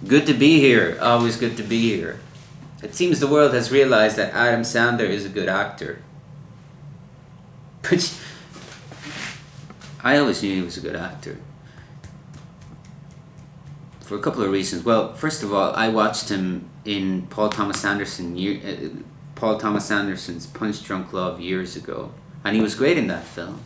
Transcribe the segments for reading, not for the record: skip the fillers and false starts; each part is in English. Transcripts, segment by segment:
Good to be here. Always good to be here. It seems the world has realized that Adam Sandler is a good actor. Which I always knew he was a good actor. For a couple of reasons. Well, first of all, I watched him in Paul Thomas Anderson's Punch Drunk Love years ago, and he was great in that film.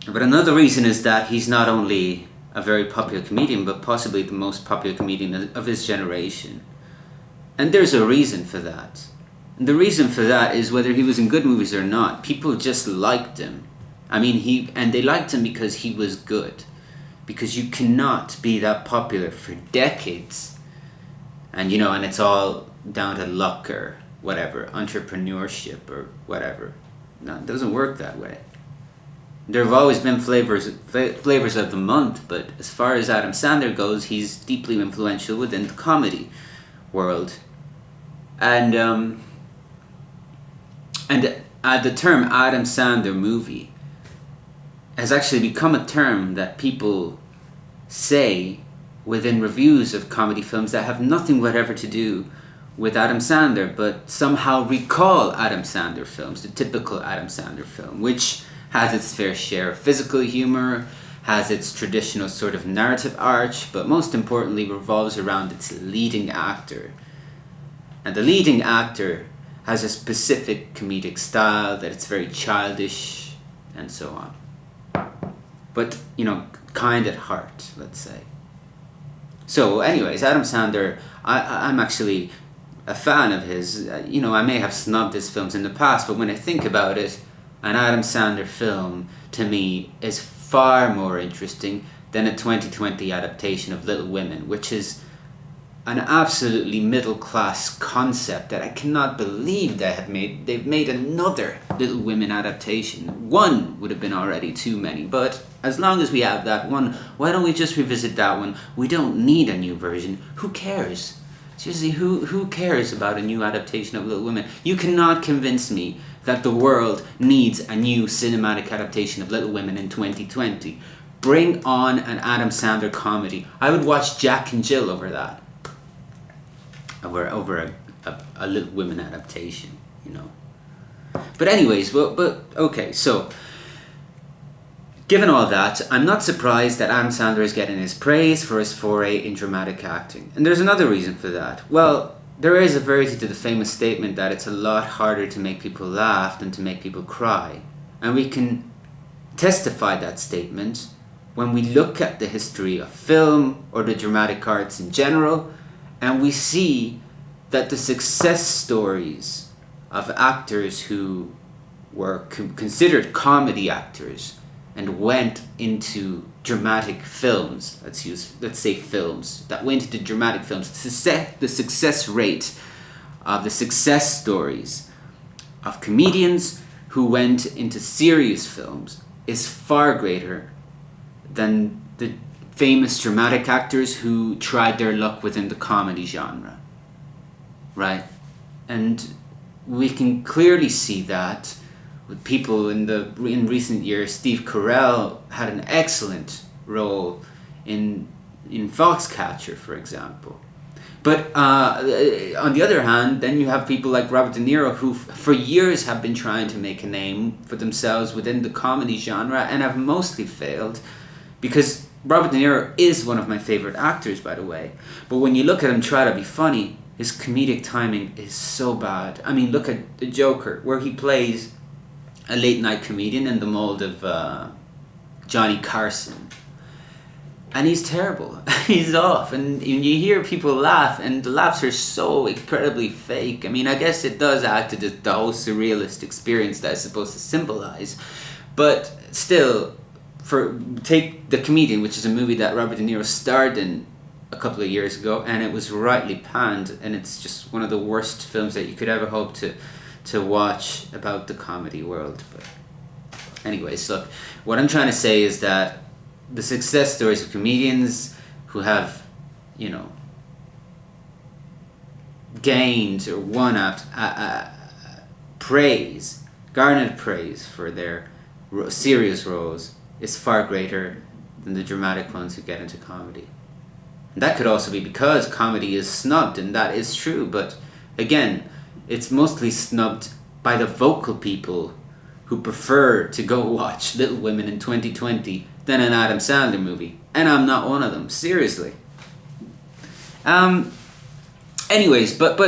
But another reason is that he's not only a very popular comedian, but possibly the most popular comedian of his generation. And there's a reason for that. And the reason for that is whether he was in good movies or not, people just liked him. I mean, they liked him because he was good. Because you cannot be that popular for decades. And and it's all down to luck or whatever, entrepreneurship or whatever. No, it doesn't work that way. There have always been flavors of the month, but as far as Adam Sandler goes, he's deeply influential within the comedy world. And the term Adam Sandler movie has actually become a term that people say within reviews of comedy films that have nothing whatever to do with Adam Sandler, but somehow recall Adam Sandler films, the typical Adam Sandler film, which has its fair share of physical humor, has its traditional sort of narrative arch, but most importantly revolves around its leading actor. And the leading actor has a specific comedic style that it's very childish and so on. But, kind at heart, let's say. So anyways, Adam Sandler, I'm actually a fan of his. I may have snubbed his films in the past, but when I think about it, an Adam Sandler film, to me, is far more interesting than a 2020 adaptation of Little Women, which is an absolutely middle-class concept that I cannot believe they've made another Little Women adaptation. One would have been already too many, but as long as we have that one, why don't we just revisit that one? We don't need a new version. Who cares? Seriously, who cares about a new adaptation of Little Women? You cannot convince me that the world needs a new cinematic adaptation of Little Women in 2020. Bring on an Adam Sandler comedy. I would watch Jack and Jill over that. Over a Little Women adaptation, But anyways, okay, so given all that, I'm not surprised that Adam Sandler is getting his praise for his foray in dramatic acting. And there's another reason for that. Well, there is a verity to the famous statement that it's a lot harder to make people laugh than to make people cry. And we can testify that statement when we look at the history of film or the dramatic arts in general, and we see that the success stories of actors who were considered comedy actors and went into dramatic films, let's say films, that went into dramatic films, the success rate of the success stories of comedians who went into serious films is far greater than the famous dramatic actors who tried their luck within the comedy genre, right? And we can clearly see that with people in recent years. Steve Carell had an excellent role in Foxcatcher, for example. But on the other hand, then you have people like Robert De Niro, who for years have been trying to make a name for themselves within the comedy genre and have mostly failed, because Robert De Niro is one of my favorite actors, by the way. But when you look at him try to be funny, his comedic timing is so bad. I mean, look at The Joker, where he plays a late night comedian in the mold of Johnny Carson. And he's terrible. He's off. And you hear people laugh, and the laughs are so incredibly fake. I mean, I guess it does add to the whole surrealist experience that it's supposed to symbolize. But still, take The Comedian, which is a movie that Robert De Niro starred in a couple of years ago, and it was rightly panned, and it's just one of the worst films that you could ever hope to watch about the comedy world. But anyways, look, what I'm trying to say is that the success stories of comedians who have, gained or won garnered praise for their serious roles is far greater than the dramatic ones who get into comedy. That could also be because comedy is snubbed, and that is true, but again, it's mostly snubbed by the vocal people who prefer to go watch Little Women in 2020 than an Adam Sandler movie. And I'm not one of them, seriously. Anyways, but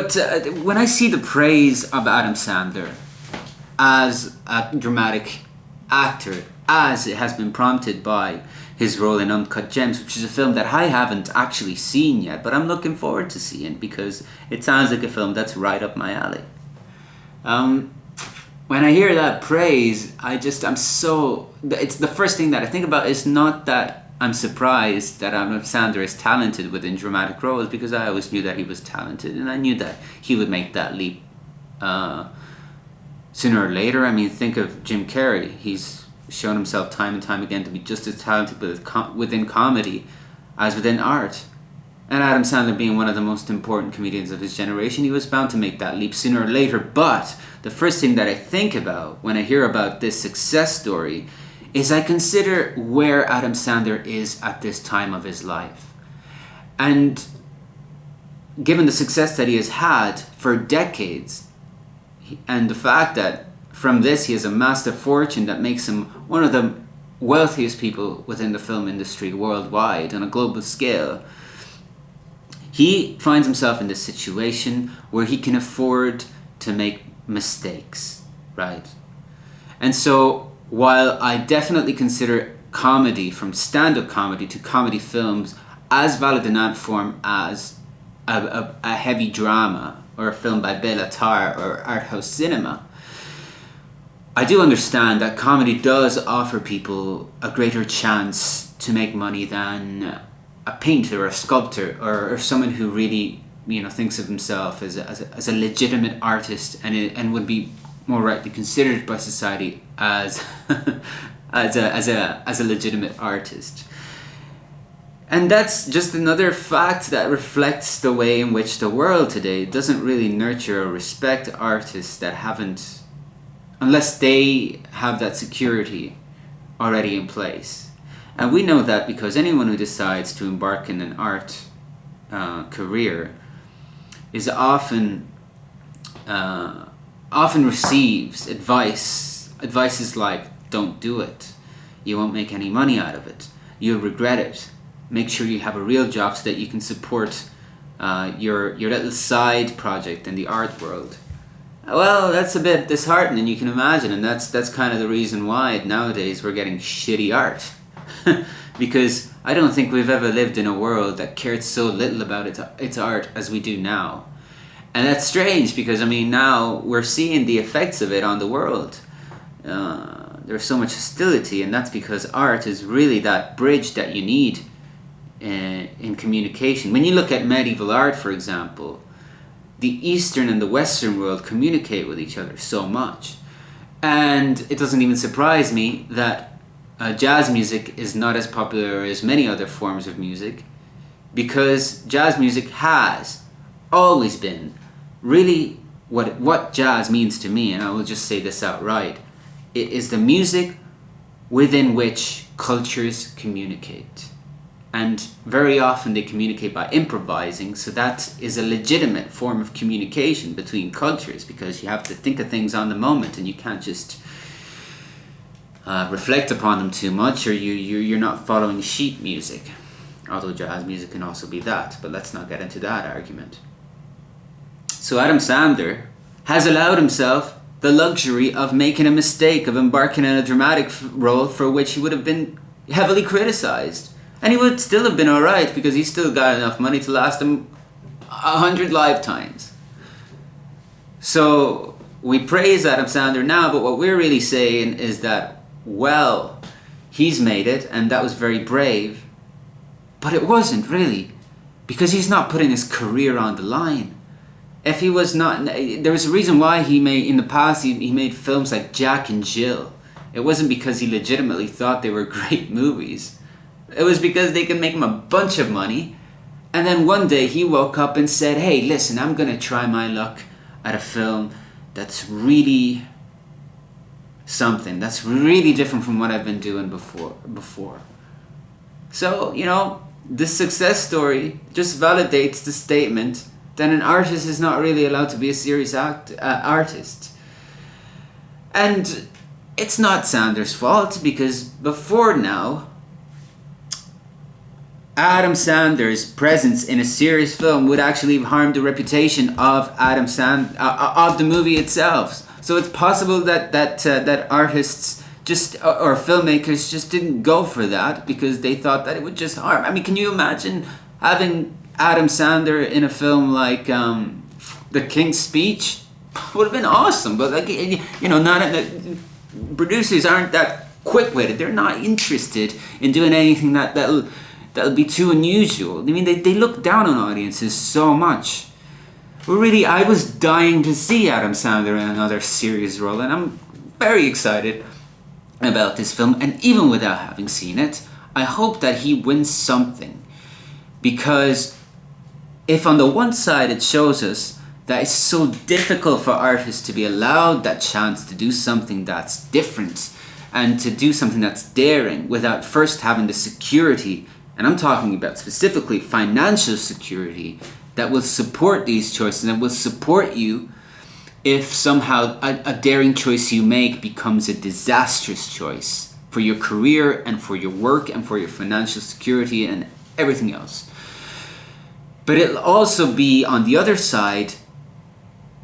when I see the praise of Adam Sandler as a dramatic actor, as it has been prompted by his role in Uncut Gems, which is a film that I haven't actually seen yet, but I'm looking forward to seeing because it sounds like a film that's right up my alley. When I hear that praise, it's the first thing that I think about is not that I'm surprised that Adam Sandler is talented within dramatic roles, because I always knew that he was talented and I knew that he would make that leap sooner or later. I mean, think of Jim Carrey. He's shown himself time and time again to be just as talented within comedy as within art. And Adam Sandler being one of the most important comedians of his generation, he was bound to make that leap sooner or later. But the first thing that I think about when I hear about this success story is I consider where Adam Sandler is at this time of his life. And given the success that he has had for decades, and the fact that from this he has amassed a fortune that makes him one of the wealthiest people within the film industry worldwide on a global scale, he finds himself in this situation where he can afford to make mistakes, right? And so while I definitely consider comedy, from stand-up comedy to comedy films, as valid an art form as a heavy drama or a film by Bela Tarr or art house cinema, I do understand that comedy does offer people a greater chance to make money than a painter or a sculptor or someone who really, thinks of himself as a legitimate artist and would be more rightly considered by society as as a legitimate artist. And that's just another fact that reflects the way in which the world today doesn't really nurture or respect artists that haven't, unless they have that security already in place. And we know that because anyone who decides to embark in an art career is often receives advice. Advice is like, don't do it. You won't make any money out of it. You'll regret it. Make sure you have a real job so that you can support your little side project in the art world. Well, that's a bit disheartening, you can imagine, and that's kind of the reason why nowadays we're getting shitty art. Because I don't think we've ever lived in a world that cared so little about its art as we do now. And that's strange because, now we're seeing the effects of it on the world. There's so much hostility, and that's because art is really that bridge that you need in communication. When you look at medieval art, for example, the Eastern and the Western world communicate with each other so much. And it doesn't even surprise me that jazz music is not as popular as many other forms of music, because jazz music has always been really what jazz means to me, and I will just say this outright. It is the music within which cultures communicate. And very often they communicate by improvising, so that is a legitimate form of communication between cultures, because you have to think of things on the moment and you can't just reflect upon them too much, or you're not following sheet music. Although jazz music can also be that, but let's not get into that argument. So Adam Sandler has allowed himself the luxury of making a mistake, of embarking on a dramatic role for which he would have been heavily criticized. And he would still have been alright because he's still got enough money to last him 100 lifetimes. So we praise Adam Sandler now, but what we're really saying is that, well, he's made it and that was very brave. But it wasn't really, because he's not putting his career on the line. If he was not, there was a reason why in the past he made films like Jack and Jill. It wasn't because he legitimately thought they were great movies. It was because they could make him a bunch of money. And then one day he woke up and said, hey, listen, I'm going to try my luck at a film that's really something. That's really different from what I've been doing before. So, this success story just validates the statement that an artist is not really allowed to be a serious artist. And it's not Sandler's fault, because before now, Adam Sandler's presence in a serious film would actually have harmed the reputation of of the movie itself. So it's possible that artists just or filmmakers just didn't go for that because they thought that it would just harm. I mean, can you imagine having Adam Sandler in a film like The King's Speech? Would have been awesome, but producers aren't that quick with it. They're not interested in doing anything that'll be too unusual. I mean, they look down on audiences so much. Well, really, I was dying to see Adam Sandler in another serious role, and I'm very excited about this film. And even without having seen it, I hope that he wins something, because if on the one side it shows us that it's so difficult for artists to be allowed that chance to do something that's different and to do something that's daring without first having the security, and I'm talking about specifically financial security, that will support these choices and will support you if somehow a daring choice you make becomes a disastrous choice for your career and for your work and for your financial security and everything else. But it'll also be, on the other side,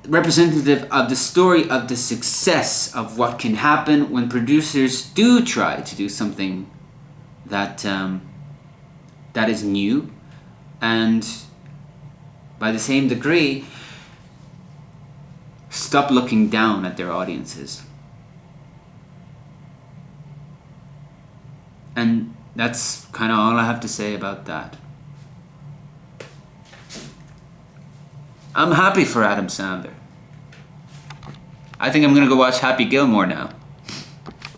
representative of the story of the success of what can happen when producers do try to do something that is new, and by the same degree stop looking down at their audiences. And that's kind of all I have to say about that. I'm happy for Adam Sandler. I think I'm gonna go watch Happy Gilmore now.